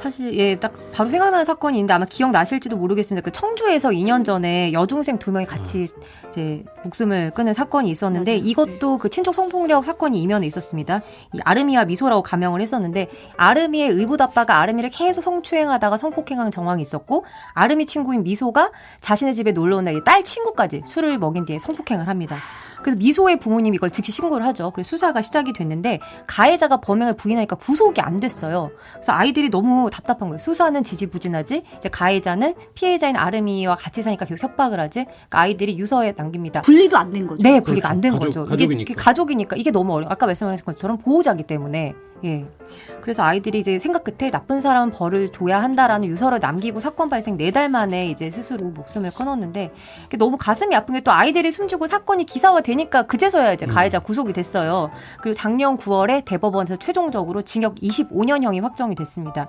사실 딱 바로 생각나는 사건이 있는데 아마 기억나실지도 모르겠습니다. 그 청주에서 2년 전에 여중생 2명이 같이 이제 목숨을 끊은 사건이 있었는데 맞아요. 이것도 그 친족 성폭력 사건이 이면에 있었습니다. 이 아름이와 미소라고 가명을 했었는데 아름이의 의붓 아빠가 아름이를 계속 성추행하다가 성폭행한 정황이 있었고 아름이 친구인 미소가 자신의 집에 놀러 온 딸 친구까지 술을 먹인 뒤에 성폭행을 합니다. 그래서 미소의 부모님이 이걸 즉시 신고를 하죠. 그래서 수사가 시작이 됐는데 가해자가 범행을 부인하니까 구속이 안 됐어요. 그래서 아이들이 너무 답답한 거예요. 수사는 지지부진하지, 이제 가해자는 피해자인 아름이와 같이 사니까 계속 협박을 하지. 그러니까 아이들이 유서에 남깁니다. 분리도 안 된 거죠. 네, 분리가 안 된 가족, 거죠. 이게 가족이니까. 가족이니까 이게 너무 어려워. 아까 말씀하신 것처럼 보호자기 때문에. 예. 그래서 아이들이 이제 생각 끝에 나쁜 사람은 벌을 줘야 한다라는 유서를 남기고 사건 발생 4달 만에 이제 스스로 목숨을 끊었는데 이게 너무 가슴이 아픈 게 또 아이들이 숨지고 사건이 기사화 되니까 그제서야 이제 가해자 구속이 됐어요. 그리고 작년 9월에 대법원에서 최종적으로 징역 25년형이 확정이 됐습니다.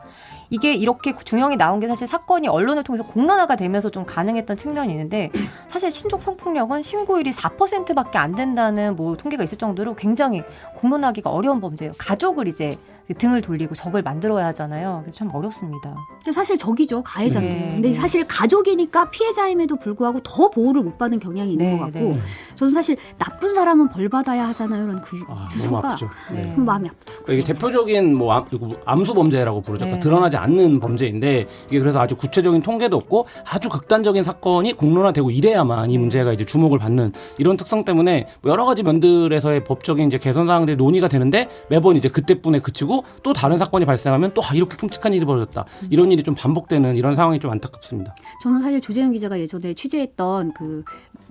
이게 이렇게 중형이 나온 게 사실 사건이 언론을 통해서 공론화가 되면서 좀 가능했던 측면이 있는데 사실 신족 성폭력은 신고율이 4%밖에 안 된다는 뭐 통계가 있을 정도로 굉장히 공론화하기가 어려운 범죄예요. 가족을 이제 등을 돌리고 적을 만들어야 하잖아요. 그래서 참 어렵습니다. 사실 적이죠. 가해자인데. 네, 근데 네. 사실 가족이니까 피해자임에도 불구하고 더 보호를 못 받는 경향이 있는 네, 것 같고 네. 저는 사실 나쁜 사람은 벌 받아야 하잖아요. 이런 그 너무 유서가 아프죠. 네. 좀 마음이 아프더라고요. 이게 대표적인 뭐 암수 범죄라고 부르죠. 네. 그러니까 드러나지 않는 범죄인데 이게 그래서 아주 구체적인 통계도 없고 아주 극단적인 사건이 공론화되고 이래야만 이 문제가 이제 주목을 받는 이런 특성 때문에 뭐 여러 가지 면들에서의 법적인 이제 개선 사항들이 논의가 되는데 매번 이제 그때뿐에 그치고 또 다른 사건이 발생하면 또 이렇게 끔찍한 일이 벌어졌다. 이런 일이 좀 반복되는 이런 상황이 좀 안타깝습니다. 저는 사실 조재현 기자가 예전에 취재했던 그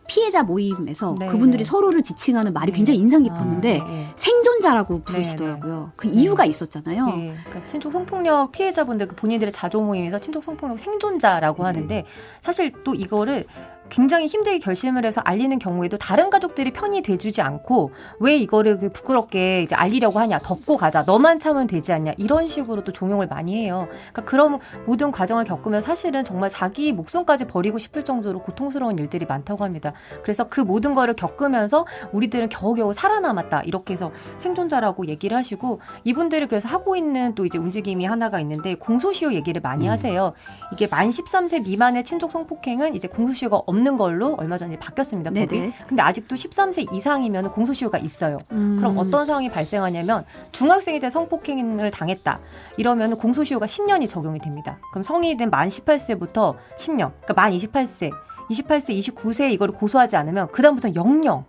피해자 모임에서 네, 그분들이 네. 서로를 지칭하는 말이 굉장히 인상 깊었는데 아, 네, 네. 생존자라고 부르시더라고요. 그 이유가 있었잖아요. 예, 그러니까 친족 성폭력 피해자분들 그 본인들의 자조 모임에서 친족 성폭력 생존자라고 하는데 사실 또 이거를 굉장히 힘들게 결심을 해서 알리는 경우에도 다른 가족들이 편히 돼주지 않고 왜 이거를 부끄럽게 이제 알리려고 하냐, 덮고 가자, 너만 참으면 되지 않냐 이런 식으로 또 종용을 많이 해요. 그러니까 그런 모든 과정을 겪으면 사실은 정말 자기 목숨까지 버리고 싶을 정도로 고통스러운 일들이 많다고 합니다. 그래서 그 모든 거를 겪으면서 우리들은 겨우겨우 살아남았다 이렇게 해서 생존자라고 얘기를 하시고 이분들이 그래서 하고 있는 또 이제 움직임이 하나가 있는데 공소시효 얘기를 많이 하세요. 이게 만 13세 미만의 친족 성폭행은 이제 공소시효가 없는 걸로 얼마 전에 바뀌었습니다. 법이. 네네. 근데 아직도 13세 이상이면 공소시효가 있어요. 그럼 어떤 상황이 발생하냐면 중학생에 대해 성폭행을 당했다. 이러면 공소시효가 10년이 적용이 됩니다. 그럼 성인이 된 만 18세부터 10년. 그러니까 만 28세, 29세 이거를 고소하지 않으면 그다음부터는 영영.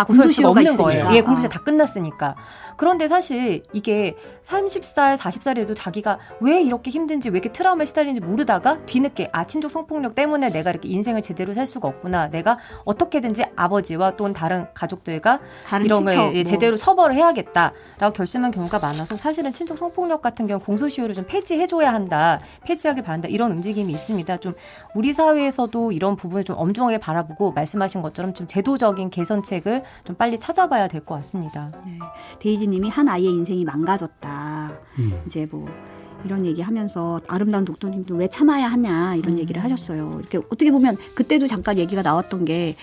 고소할 수가 공소시효가 없는 있으니까. 거예요. 예, 공소시효 다 끝났으니까. 그런데 사실 이게 30살, 40살에도 자기가 왜 이렇게 힘든지 왜 이렇게 트라우마에 시달리는지 모르다가 뒤늦게 친족 성폭력 때문에 내가 이렇게 인생을 제대로 살 수가 없구나. 내가 어떻게든지 아버지와 또는 다른 가족들과 다른 이런 거에 친척, 제대로 처벌을 해야겠다라고 결심한 경우가 많아서 사실은 친족 성폭력 같은 경우 공소시효를 좀 폐지해줘야 한다. 폐지하길 바란다. 이런 움직임이 있습니다. 좀 우리 사회에서도 이런 부분을 좀 엄중하게 바라보고 말씀하신 것처럼 좀 제도적인 개선책을 좀 빨리 찾아봐야 될 것 같습니다. 네. 데이지님이 한 아이의 인생이 망가졌다. 이제 뭐 이런 얘기하면서 아름다운 독도님도 왜 참아야 하냐 이런 얘기를 하셨어요. 이렇게 어떻게 보면 그때도 잠깐 얘기가 나왔던 게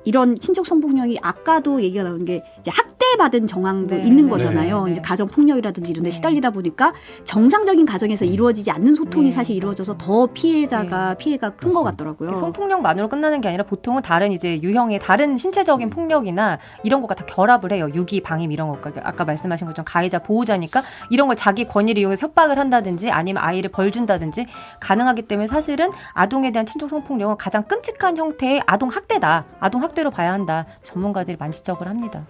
이런 친족 성폭력이 아까도 얘기가 나온 게 이제 학대받은 정황도 네, 있는 네, 거잖아요. 네. 이제 가정 폭력이라든지 이런 데 네. 시달리다 보니까 정상적인 가정에서 이루어지지 않는 소통이 네. 사실 이루어져서 더 피해가 큰 것 같더라고요. 성폭력만으로 끝나는 게 아니라 보통은 다른 이제 유형의 다른 신체적인 폭력이나 이런 것과 다 결합을 해요. 유기, 방임 이런 것과 아까 말씀하신 것처럼 가해자, 보호자니까 이런 걸 자기 권위를 이용해서 협박을 한다든지 아니면 아이를 벌 준다든지 가능하기 때문에 사실은 아동에 대한 친족 성폭력은 가장 끔찍한 형태의 아동 학대다. 아동 학대로 봐야 한다. 전문가들이 많이 지적을 합니다.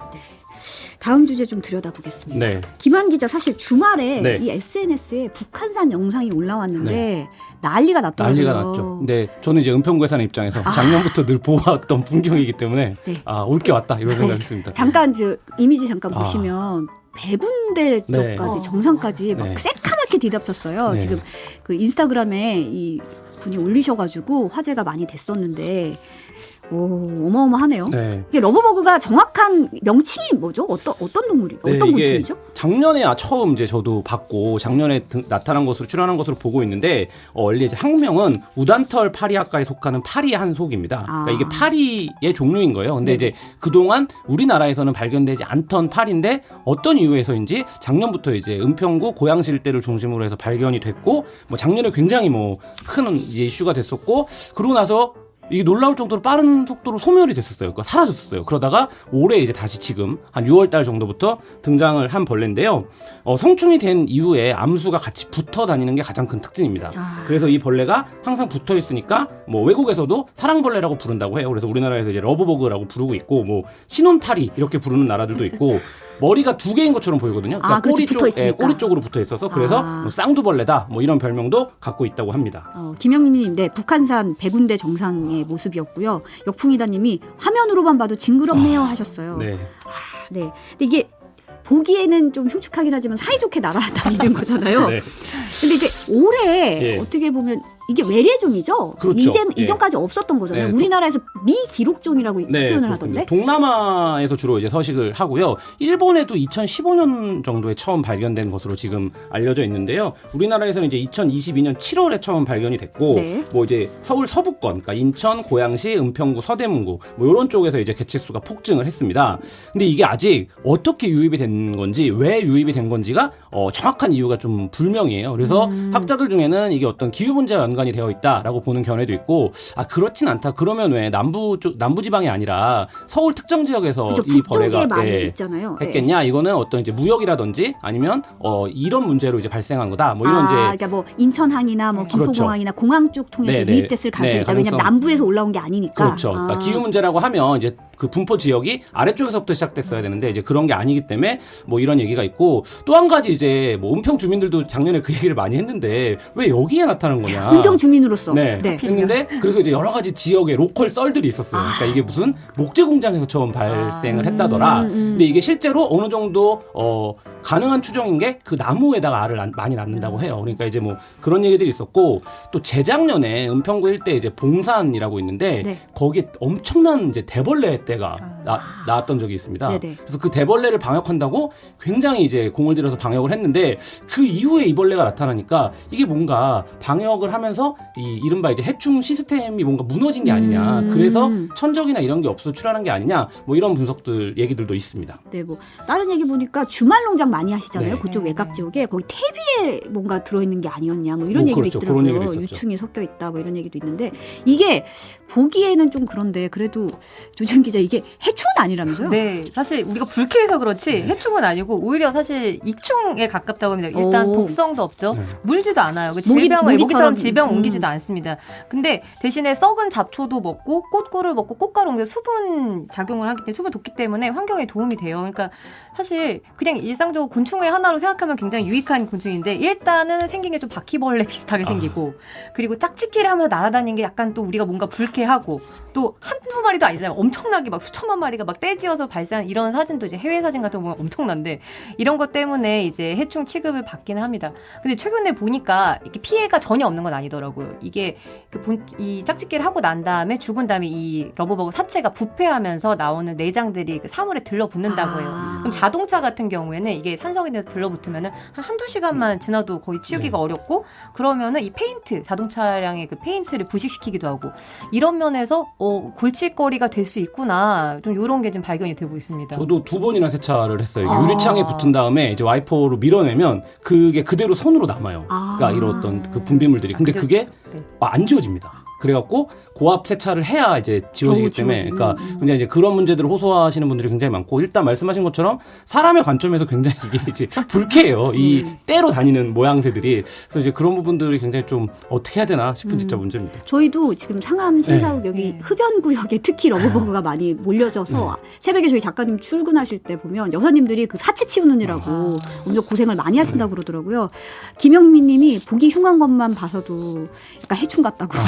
다음 주제 좀 들여다보겠습니다. 네. 김한 기자 사실 주말에 네. 이 SNS에 북한산 영상이 올라왔는데 난리가 났더라고요. 난리가 났죠. 근데 저는 이제 은평구에 사는 입장에서 작년부터 늘 보아왔던 풍경이기 때문에 네. 올 게 왔다 이런 생각했습니다. 잠깐 이미지 잠깐 보시면 100군데 쪽까지 네. 정상까지 막 네. 새카맣게 뒤덮였어요. 네. 지금 그 인스타그램에 이 분이 올리셔가지고 화제가 많이 됐었는데 어마어마하네요. 네. 이게 러브버그가 정확한 명칭이 뭐죠? 어떤 동물이 네, 어떤 이게 곤충이죠? 작년에 처음 이제 저도 봤고 작년에 나타난 것으로 출연한 것으로 보고 있는데 원래 이제 학명은 우단털 파리학과에 속하는 파리의 한 속입니다. 그러니까 이게 파리의 종류인 거예요. 근데 이제 그동안 우리나라에서는 발견되지 않던 파리인데 어떤 이유에서인지 작년부터 이제 은평구 고양시 일대를 중심으로 해서 발견이 됐고 뭐 작년에 굉장히 뭐 큰 이제 이슈가 됐었고 그러고 나서 이게 놀라울 정도로 빠른 속도로 소멸이 됐었어요. 그러니까 사라졌었어요. 그러다가 올해 이제 다시 지금 한 6월 달 정도부터 등장을 한 벌레인데요. 성충이 된 이후에 암수가 같이 붙어 다니는 게 가장 큰 특징입니다. 그래서 이 벌레가 항상 붙어 있으니까 뭐 외국에서도 사랑벌레라고 부른다고 해요. 그래서 우리나라에서 이제 러브버그라고 부르고 있고 뭐 신혼파리 이렇게 부르는 나라들도 있고 머리가 두 개인 것처럼 보이거든요. 그러니까 그렇죠. 꼬리 쪽으로 붙어 있어서 그래서 뭐 쌍두벌레다 뭐 이런 별명도 갖고 있다고 합니다. 김영민님, 네, 북한산 100군데 정상의 모습이었고요. 역풍이다님이 화면으로만 봐도 징그럽네요 하셨어요. 네. 네. 근데 이게 보기에는 좀 흉측하긴 하지만 사이좋게 날아다니는 거잖아요. 네. 근데 이제 올해 예. 어떻게 보면 이게 외래종이죠. 그렇죠. 예. 이전까지 없었던 거잖아요. 네. 우리나라에서 미기록종이라고 네, 표현을 그렇습니다. 하던데. 동남아에서 주로 이제 서식을 하고요. 일본에도 2015년 정도에 처음 발견된 것으로 지금 알려져 있는데요. 우리나라에서는 이제 2022년 7월에 처음 발견이 됐고, 네. 뭐 이제 서울 서부권, 그러니까 인천, 고양시, 은평구, 서대문구, 뭐 이런 쪽에서 이제 개체수가 폭증을 했습니다. 근데 이게 아직 어떻게 유입이 된 건지, 왜 유입이 된 건지가 정확한 이유가 좀 불명이에요. 그래서 학자들 중에는 이게 어떤 기후 문제와 연관이 되어 있다라고 보는 견해도 있고, 그렇진 않다. 그러면 왜 남부 지방이 아니라 서울 특정 지역에서 그렇죠. 이 북쪽에 벌레가 많이 있잖아요. 했겠냐? 이거는 어떤 이제 무역이라든지 아니면 이런 문제로 이제 발생한 거다. 뭐 이런 이제 그러니까 뭐 인천항이나 뭐 김포공항이나 공항 쪽 통해서 네네. 유입됐을 가능성이 있다. 왜냐면 남부에서 올라온 게 아니니까. 그렇죠. 그러니까 기후 문제라고 하면 이제 그 분포 지역이 아래쪽에서부터 시작됐어야 되는데 이제 그런 게 아니기 때문에 뭐 이런 얘기가 있고 또 한 가지 이제 뭐 은평 주민들도 작년에 그 얘기를 많이 했는데 왜 여기에 나타난 거냐? 은평 주민으로서. 네. 했는데 그래서 이제 여러 가지 지역의 로컬 썰들이 있었어요. 그러니까 이게 무슨 목재 공장에서 처음 발생을 했다더라. 근데 이게 실제로 어느 정도 가능한 추정인 게 그 나무에다가 알을 많이 낳는다고 해요. 그러니까 이제 뭐 그런 얘기들이 있었고 또 재작년에 은평구 일대 이제 봉산이라고 있는데 네. 거기에 엄청난 이제 대벌레 떼가 나왔던 적이 있습니다. 네네. 그래서 그 대벌레를 방역한다고 굉장히 이제 공을 들여서 방역을 했는데 그 이후에 이 벌레가 나타나니까 이게 뭔가 방역을 하면서 이 이른바 이제 해충 시스템이 뭔가 무너진 게 아니냐. 그래서 천적이나 이런 게 없어 출현한 게 아니냐. 뭐 이런 분석들 얘기들도 있습니다. 네, 뭐 다른 얘기 보니까 주말 농장 많이 하시잖아요. 네. 그쪽 외곽 지역에 거기 퇴비에 뭔가 들어있는 게 아니었냐, 뭐 이런 얘기도 그렇죠. 그런 있더라고요. 얘기도 있었죠. 유충이 섞여 있다, 뭐 이런 얘기도 있는데 이게 보기에는 좀 그런데 그래도 조준 기자 이게 해충은 아니라면서요? 네, 사실 우리가 불쾌해서 그렇지 해충은 아니고 오히려 사실 익충에 가깝다고 합니다. 일단 독성도 없죠. 물지도 않아요. 그 모기처럼 질병 옮기지도 않습니다. 근데 대신에 썩은 잡초도 먹고 꽃꿀을 먹고 꽃가루 옮겨 수분 작용을 하기 때문에 수분 돋기 때문에 환경에 도움이 돼요. 그러니까 사실 그냥 일상적으로 곤충의 하나로 생각하면 굉장히 유익한 곤충인데 일단은 생긴 게 좀 바퀴벌레 비슷하게 생기고 그리고 짝짓기를 하면서 날아다니는 게 약간 또 우리가 뭔가 불쾌하고 또 한두 마리도 아니잖아요. 엄청나게 막 수천만 마리 마리가 막 떼지어서 발사한 이런 사진도 이제 해외 사진 같은 거 보면 엄청난데 이런 것 때문에 이제 해충 취급을 받기는 합니다. 근데 최근에 보니까 이렇게 피해가 전혀 없는 건 아니더라고요. 이게 이 짝짓기를 하고 난 다음에 죽은 다음에 이 러브버그 사체가 부패하면서 나오는 내장들이 그 사물에 들러붙는다고 해요. 그럼 자동차 같은 경우에는 이게 산성이 돼서 들러붙으면은 한두 시간만 지나도 거의 치우기가 어렵고 그러면은 이 페인트, 자동차량의 그 페인트를 부식시키기도 하고 이런 면에서 골칫거리가 될 수 있구나. 좀 이런 게 지금 발견이 되고 있습니다. 저도 2번이나 세차를 했어요. 이게 유리창에 붙은 다음에 이제 와이퍼로 밀어내면 그게 그대로 선으로 남아요. 그러니까 이런 어떤 그 분비물들이. 근데 그게 네. 안 지워집니다. 그래갖고 고압 세차를 해야 이제 지워지기 때문에 그러니까 굉장히 이제 그런 문제들을 호소하시는 분들이 굉장히 많고 일단 말씀하신 것처럼 사람의 관점에서 굉장히 이게 이제 불쾌해요. 이 때로 다니는 모양새들이. 그래서 이제 그런 부분들이 굉장히 좀 어떻게 해야 되나 싶은 진짜 문제입니다. 저희도 지금 상암 신사옥 여기 흡연구역에 특히 러브버그가 많이 몰려져서 새벽에 저희 작가님 출근하실 때 보면 여사님들이 그 사체 치우느라고 엄청 고생을 많이 하신다고 그러더라고요. 김영민 님이 보기 흉한 것만 봐서도 약간 해충 같다고.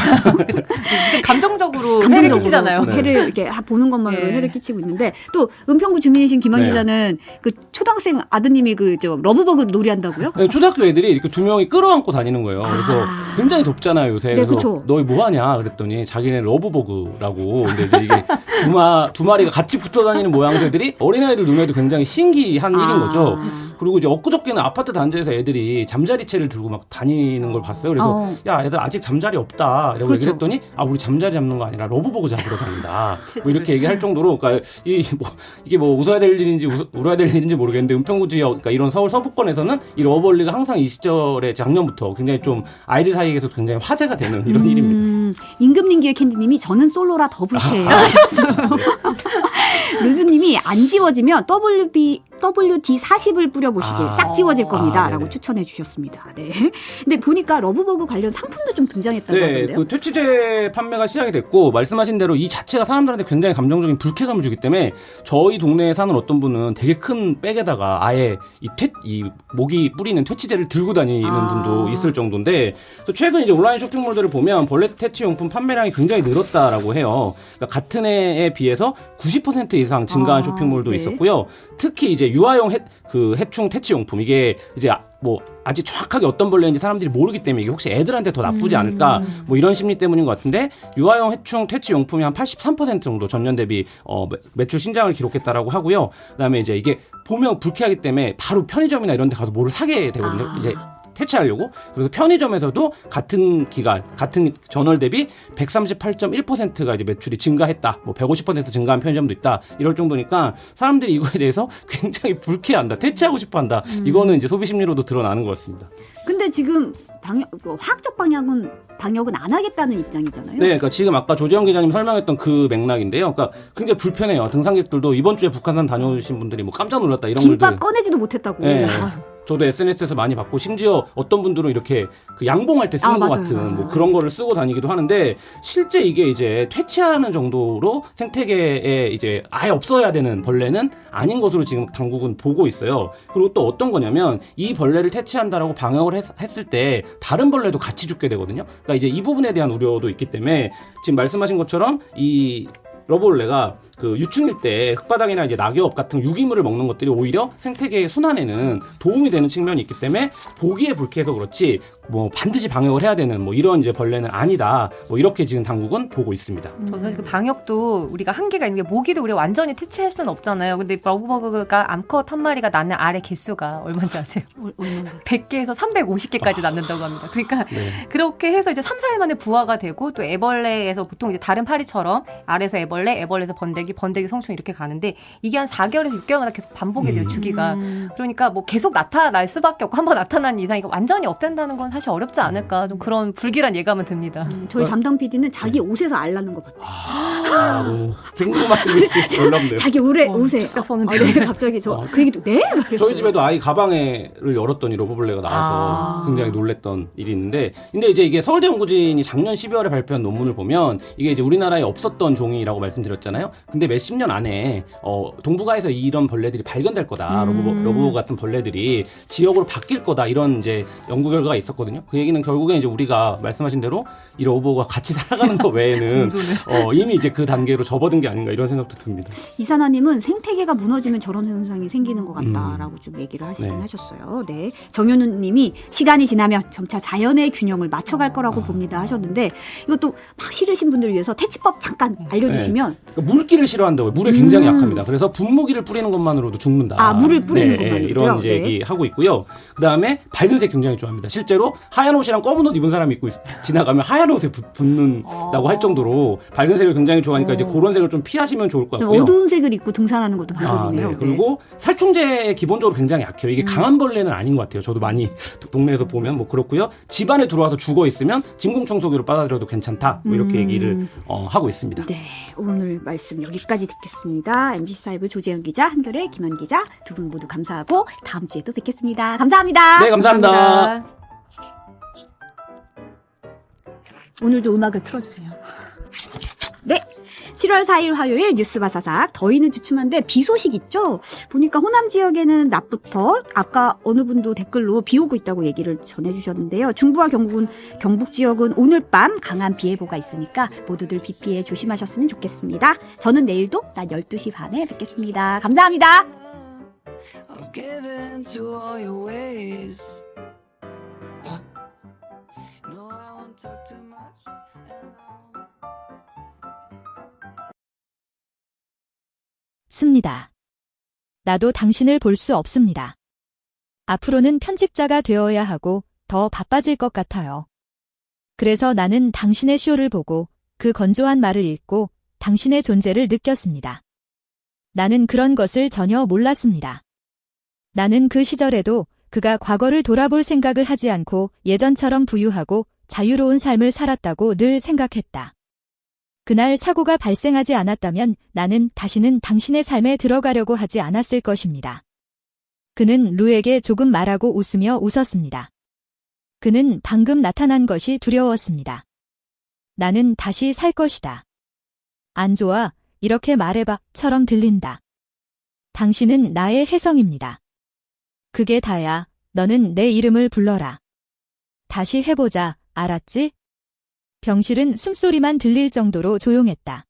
감정적으로 해를 끼치잖아요. 좀 해를 이렇게 보는 것만으로 네. 해를 끼치고 있는데 또 은평구 주민이신 김한 네. 기자는 그 초등학생 아드님이 저 러브버그 놀이한다고요? 네, 초등학교 애들이 이렇게 2명이 끌어안고 다니는 거예요. 그래서 굉장히 덥잖아요, 요새. 네, 그래서 그쵸. 너희 뭐 하냐 그랬더니 자기네 러브버그라고. 근데 이제 이게 두 마리가 같이 붙어 다니는 모양새들이 어린아이들 눈에도 굉장히 신기한 일인 거죠. 그리고 이제 엊그저께는 아파트 단지에서 애들이 잠자리채를 들고 막 다니는 걸 봤어요. 그래서 야, 애들 아직 잠자리 없다. 이라고 그렇죠. 얘기를 했더니 우리 잠자리 잡는 거 아니라 러브버그 잡으러 다닌다. 뭐 이렇게 얘기할 정도로 그러니까 이게 뭐 웃어야 될 일인지 울어야 될 일인지 모르겠는데 은평구 지역 그러니까 이런 서울 서부권에서는 이 러브벌리가 항상 이 시절에 작년부터 굉장히 좀 아이들 사이에서 굉장히 화제가 되는 이런 일입니다. 임금님기의 캔디님이 저는 솔로라 더 불쾌해요 하셨어요. 루즈님이 안 지워지면 WD-40을 뿌려보시길 싹 지워질 겁니다. 라고 네네. 추천해 주셨습니다. 네. 근데 보니까 러브버그 관련 상품도 좀 등장했다고 네, 하던데요. 그 퇴치제 판매가 시작이 됐고 말씀하신 대로 이 자체가 사람들한테 굉장히 감정적인 불쾌감을 주기 때문에 저희 동네에 사는 어떤 분은 되게 큰 백에다가 아예 이 모기 뿌리는 퇴치제를 들고 다니는 분도 있을 정도인데 또 최근 이제 온라인 쇼핑몰들을 보면 벌레 퇴치용품 판매량이 굉장히 늘었다라고 해요. 그러니까 같은 해에 비해서 90% 이상 증가한 쇼핑몰도 네. 있었고요. 특히 이제 유아용 해충 퇴치용품 이게 이제 뭐 아직 정확하게 어떤 벌레인지 사람들이 모르기 때문에 이게 혹시 애들한테 더 나쁘지 않을까 뭐 이런 심리 때문인 것 같은데 유아용 해충 퇴치 용품이 한 83% 정도 전년 대비 매출 신장을 기록했다라고 하고요. 그다음에 이제 이게 보면 불쾌하기 때문에 바로 편의점이나 이런 데 가서 뭐를 사게 되거든요. 이제 퇴치하려고. 그래서 편의점에서도 같은 기간, 같은 전월 대비 138.1%가 이제 매출이 증가했다. 뭐 150% 증가한 편의점도 있다. 이럴 정도니까 사람들이 이거에 대해서 굉장히 불쾌한다. 퇴치하고 싶어 한다. 이거는 이제 소비 심리로도 드러나는 것 같습니다. 근데 지금 화학적 방역은 안 하겠다는 입장이잖아요. 네, 그러니까 지금 아까 조재영 기자님 설명했던 그 맥락인데요. 그러니까 굉장히 불편해요. 등산객들도 이번 주에 북한산 다녀오신 분들이 뭐 깜짝 놀랐다 이런 김밥 글들. 꺼내지도 못했다고. 네. 아유. 저도 SNS에서 많이 봤고 심지어 어떤 분들은 이렇게 그 양봉할 때 쓰는 것 맞아요, 같은 맞아요. 뭐 그런 거를 쓰고 다니기도 하는데 실제 이게 이제 퇴치하는 정도로 생태계에 이제 아예 없어야 되는 벌레는 아닌 것으로 지금 당국은 보고 있어요. 그리고 또 어떤 거냐면 이 벌레를 퇴치한다라고 방역을 했을 때 다른 벌레도 같이 죽게 되거든요. 그러니까 이제 이 부분에 대한 우려도 있기 때문에 지금 말씀하신 것처럼 이 러브벌레가 그 유충일 때 흙바닥이나 이제 낙엽 같은 유기물을 먹는 것들이 오히려 생태계의 순환에는 도움이 되는 측면이 있기 때문에 보기에 불쾌해서 그렇지 뭐 반드시 방역을 해야 되는 뭐 이런 이제 벌레는 아니다. 뭐 이렇게 지금 당국은 보고 있습니다. 저도 사실 그 방역도 우리가 한계가 있는 게 모기도 우리가 완전히 퇴치할 수는 없잖아요. 근데 러브버그가 암컷 한 마리가 낳는 알의 개수가 얼마인지 아세요? 100개에서 350개까지 낳는다고 합니다. 그러니까 그렇게 해서 이제 3, 4일 만에 부화가 되고 또 애벌레에서 보통 이제 다른 파리처럼 알에서 애벌레, 애벌레에서 번데기, 성충 이렇게 가는데 이게 한 4개월에서 6개월마다 계속 반복이 돼요, 주기가. 그러니까 뭐 계속 나타날 수밖에 없고 한번 나타난 이상 이거 완전히 없앤다는 건 사실 어렵지 않을까 좀 그런 불길한 예감은 듭니다. 저희 담당 PD는 자기 옷에서 알 나는 거 봤대요. 뭐 생각만 이렇게 놀랍네요. 자기 옷에. 직접 썼는데. 네, 갑자기 그 얘기도 네? 저희 집에도 아이 가방을 열었더니 러브벌레가 나와서 굉장히 놀랬던 일이 있는데 근데 이제 이게 서울대 연구진이 작년 12월에 발표한 논문을 보면 이게 이제 우리나라에 없었던 종이라고 말씀드렸잖아요. 근데 몇십 년 안에 동북아에서 이런 벌레들이 발견될 거다. 러브버그 같은 벌레들이 지역으로 바뀔 거다. 이런 이제 연구 결과가 있었거든요. 그 얘기는 결국에 이제 우리가 말씀하신 대로 이 러브버그가 같이 살아가는 것 외에는 이미 이제 그 단계로 접어든 게 아닌가 이런 생각도 듭니다. 이사나님은 생태계가 무너지면 저런 현상이 생기는 것 같다라고 좀 얘기를 하시긴 네. 하셨어요. 네. 정현우님이 시간이 지나면 점차 자연의 균형을 맞춰갈 거라고 봅니다 하셨는데 이것도 막 싫으신 분들을 위해서 태치법 잠깐 알려주시면. 그러니까 물기를 싫어한다고요. 물에 굉장히 약합니다. 그래서 분무기를 뿌리는 것만으로도 죽는다. 아, 물을 뿌리는 네, 것만으로도요? 이런 이제 네. 얘기하고 있고요. 그다음에 밝은 색 굉장히 좋아합니다. 실제로 하얀 옷이랑 검은 옷 입은 사람이 지나가면 하얀 옷에 붙는다고 할 정도로 밝은 색을 굉장히 좋아하니까 이제 그런 색을 좀 피하시면 좋을 것 같고요. 어두운 색을 입고 등산하는 것도 방법이네요. 네. 그리고 살충제에 기본적으로 굉장히 약해요. 이게 강한 벌레는 아닌 것 같아요. 저도 많이 동네에서 보면 뭐 그렇고요. 집 안에 들어와서 죽어 있으면 진공청소기로 빨아들여도 괜찮다. 뭐 이렇게 얘기를 하고 있습니다. 네, 오늘 말씀 여기까지 듣겠습니다. MBC 사이버 조재현 기자, 한결의 김한 기자 두 분 모두 감사하고 다음 주에 또 뵙겠습니다. 감사합니다. 네, 감사합니다. 오늘도 음악을 틀어주세요. 네. 7월 4일 화요일 뉴스 바사삭. 더위는 주춤한데 비 소식 있죠? 보니까 호남 지역에는 낮부터 아까 어느 분도 댓글로 비 오고 있다고 얘기를 전해주셨는데요. 중부와 경북 지역은 오늘 밤 강한 비 예보가 있으니까 모두들 비 피해 조심하셨으면 좋겠습니다. 저는 내일도 낮 12시 반에 뵙겠습니다. 감사합니다. I'll give in to all your ways. No, I won't talk too much. 습니다. 나도 당신을 볼 수 없습니다. 앞으로는 편집자가 되어야 하고 더 바빠질 것 같아요. 그래서 나는 당신의 쇼를 보고 그 건조한 말을 읽고 당신의 존재를 느꼈습니다. 나는 그런 것을 전혀 몰랐습니다. 나는 그 시절에도 그가 과거를 돌아볼 생각을 하지 않고 예전처럼 부유하고 자유로운 삶을 살았다고 늘 생각했다. 그날 사고가 발생하지 않았다면 나는 다시는 당신의 삶에 들어가려고 하지 않았을 것입니다. 그는 루에게 조금 말하고 웃었습니다. 그는 방금 나타난 것이 두려웠습니다. 나는 다시 살 것이다. 안 좋아, 이렇게 말해봐,처럼 들린다. 당신은 나의 혜성입니다. 그게 다야, 너는 내 이름을 불러라. 다시 해보자, 알았지? 병실은 숨소리만 들릴 정도로 조용했다.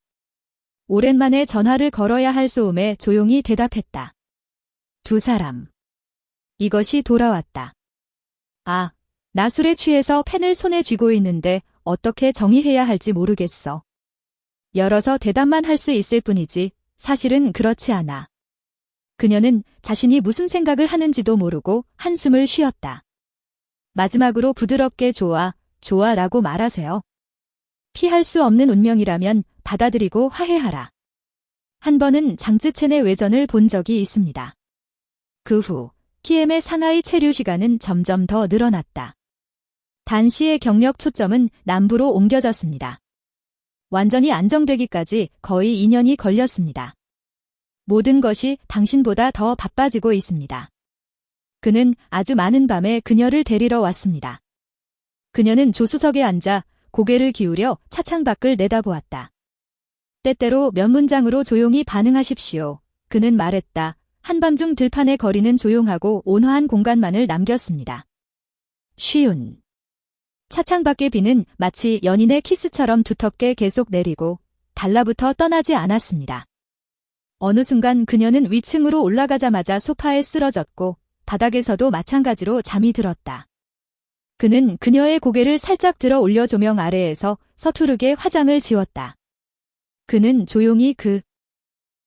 오랜만에 전화를 걸어야 할 소음에 조용히 대답했다. 두 사람. 이것이 돌아왔다. 아, 나 술에 취해서 펜을 손에 쥐고 있는데 어떻게 정의해야 할지 모르겠어. 열어서 대답만 할 수 있을 뿐이지 사실은 그렇지 않아. 그녀는 자신이 무슨 생각을 하는지도 모르고 한숨을 쉬었다. 마지막으로 부드럽게 좋아라고 말하세요. 피할 수 없는 운명이라면 받아들이고 화해하라. 한 번은 장쯔첸의 외전을 본 적이 있습니다. 그 후 키엠의 상하이 체류 시간은 점점 더 늘어났다. 단시의 경력 초점은 남부로 옮겨졌습니다. 완전히 안정되기까지 거의 2년이 걸렸습니다. 모든 것이 당신보다 더 바빠지고 있습니다. 그는 아주 많은 밤에 그녀를 데리러 왔습니다. 그녀는 조수석에 앉아 고개를 기울여 차창 밖을 내다보았다. 때때로 몇 문장으로 조용히 반응하십시오. 그는 말했다. 한밤중 들판의 거리는 조용하고 온화한 공간만을 남겼습니다. 쉬운. 차창 밖의 비는 마치 연인의 키스처럼 두텁게 계속 내리고 달라붙어 떠나지 않았습니다. 어느 순간 그녀는 위층으로 올라가자마자 소파에 쓰러졌고 바닥에서도 마찬가지로 잠이 들었다. 그는 그녀의 고개를 살짝 들어 올려 조명 아래에서 서투르게 화장을 지웠다. 그는 조용히 그